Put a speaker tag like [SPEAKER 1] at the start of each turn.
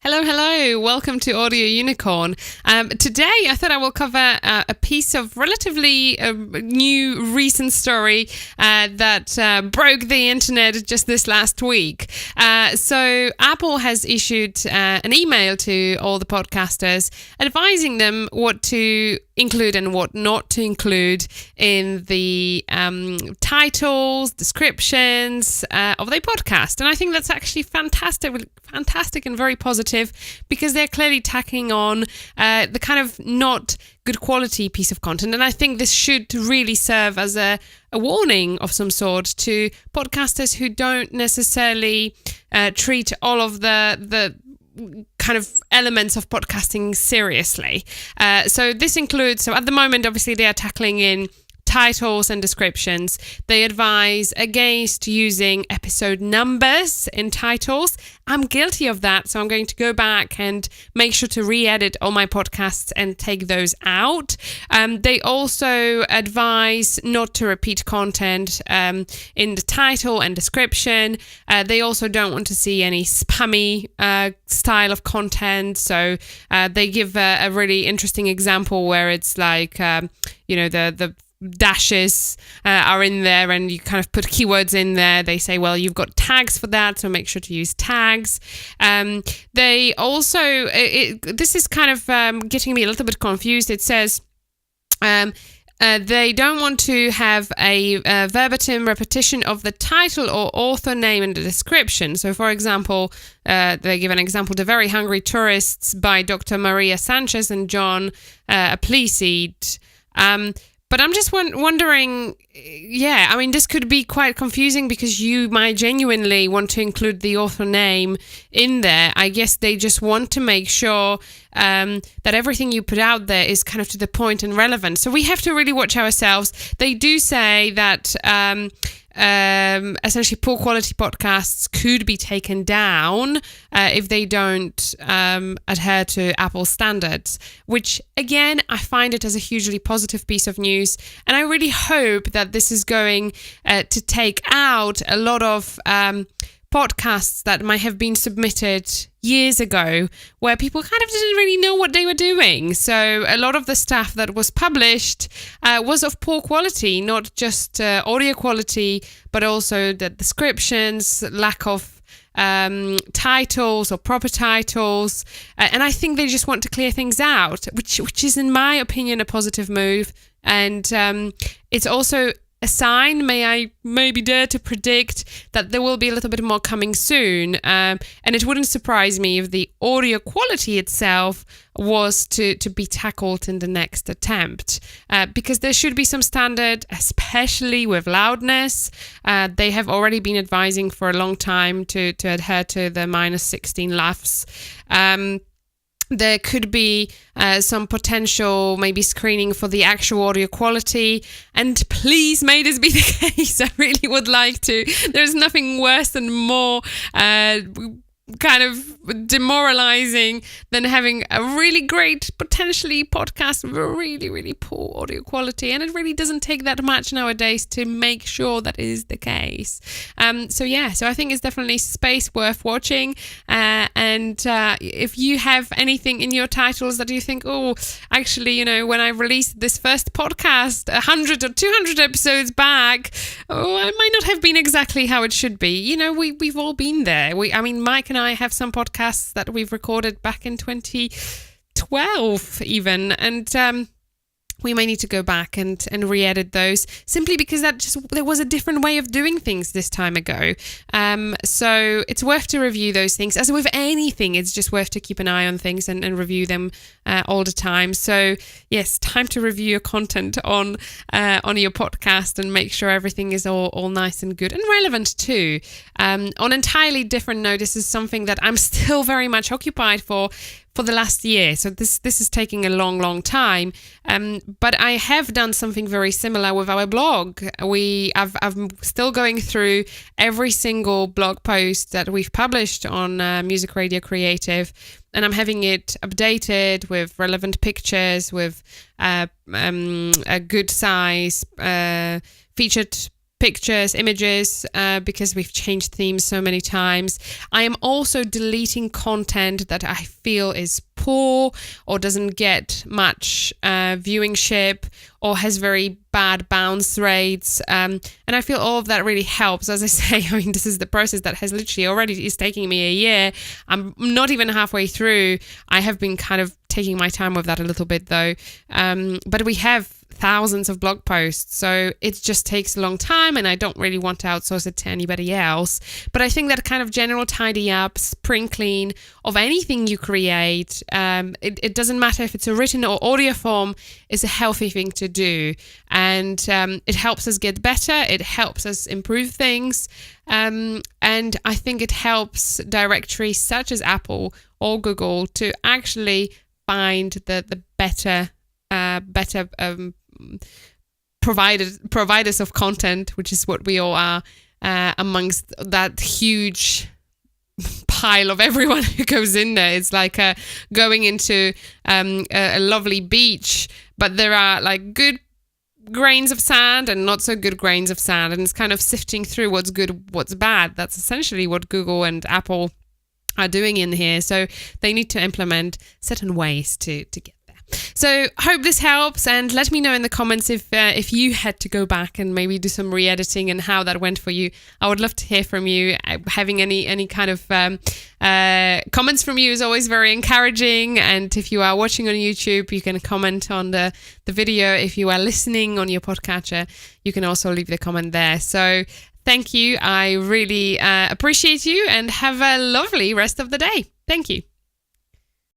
[SPEAKER 1] Hello. Welcome to Audio Unicorn. Today, I thought I will cover a piece of relatively new recent story that broke the internet just this last week. So Apple has issued an email to all the podcasters advising them what to include and what not to include in the titles, descriptions of their podcast. And I think that's actually fantastic and very positive, because they're clearly tacking on the kind of not good quality piece of content. And I think this should really serve as a warning of some sort to podcasters who don't necessarily treat all of the kind of elements of podcasting seriously. So this includes, so at the moment, obviously they are tackling in titles and descriptions. They advise against using episode numbers in titles. I'm guilty of that, so I'm going to go back and make sure to re-edit all my podcasts and take those out. They also advise not to repeat content in the title and description. They also don't want to see any spammy style of content. So they give a really interesting example where it's like, the dashes are in there and you kind of put keywords in there. They say, well, you've got tags for that, so make sure to use tags. They also, this is kind of getting me a little bit confused. It says they don't want to have a verbatim repetition of the title or author name in the description. So, for example, they give an example, The Very Hungry Tourists by Dr. María Sánchez and John Appleseed. But I'm just wondering, this could be quite confusing because you might genuinely want to include the author name in there. I guess they just want to make sure that everything you put out there is kind of to the point and relevant. So we have to really watch ourselves. They do say that essentially poor quality podcasts could be taken down if they don't adhere to Apple standards, which again, I find it as a hugely positive piece of news. And I really hope that this is going to take out a lot of podcasts that might have been submitted years ago where people kind of didn't really know what they were doing. So a lot of the stuff that was published was of poor quality, not just audio quality, but also the descriptions, lack of titles or proper titles. And I think they just want to clear things out, which is, in my opinion, a positive move. And it's also a sign, may I maybe dare to predict, that there will be a little bit more coming soon. And it wouldn't surprise me if the audio quality itself was to be tackled in the next attempt, because there should be some standard, especially with loudness. They have already been advising for a long time to adhere to the -16 laughs. There could be some potential maybe screening for the actual audio quality. And please, may this be the case. I really would like to. There's nothing worse and more kind of demoralizing than having a really great, potentially podcast with a really, really poor audio quality. And it really doesn't take that much nowadays to make sure that is the case. So I think it's definitely space worth watching. And if you have anything in your titles that you think, actually, when I released this first podcast 100 or 200 episodes back, it might not have been exactly how it should be. We've all been there. Mike and I have some podcasts that we've recorded back in 2012 even, and we may need to go back and re-edit those, simply because there was a different way of doing things this time ago. So it's worth to review those things. As with anything, it's just worth to keep an eye on things and review them all the time. So yes, time to review your content on your podcast and make sure everything is all nice and good and relevant too. On entirely different note, this is something that I'm still very much occupied for the last year. So this is taking a long time. But I have done something very similar with our blog. I'm still going through every single blog post that we've published on Music Radio Creative, and I'm having it updated with relevant pictures, with a good size featured pictures, images, because we've changed themes so many times. I am also deleting content that I feel is poor or doesn't get much viewingship or has very bad bounce rates. And I feel all of that really helps. As I say, I mean, this is the process that has literally already is taking me a year. I'm not even halfway through. I have been kind of taking my time with that a little bit though. But we have thousands of blog posts, so it just takes a long time and I don't really want to outsource it to anybody else. But I think that kind of general tidy up, spring clean of anything you create, it doesn't matter if it's a written or audio form, is a healthy thing to do. And it helps us get better, it helps us improve things, and I think it helps directories such as Apple or Google to actually find the better providers of content, which is what we all are, amongst that huge pile of everyone who goes in there. It's like going into a lovely beach, but there are like good grains of sand and not so good grains of sand, and it's kind of sifting through what's good, what's bad. That's essentially what Google and Apple are doing in here. So they need to implement certain ways to get. So hope this helps, and let me know in the comments if you had to go back and maybe do some re-editing and how that went for you. I would love to hear from you. Having any kind of comments from you is always very encouraging, and if you are watching on YouTube, you can comment on the video. If you are listening on your podcatcher, you can also leave the comment there. So thank you. I really appreciate you, and have a lovely rest of the day. Thank you.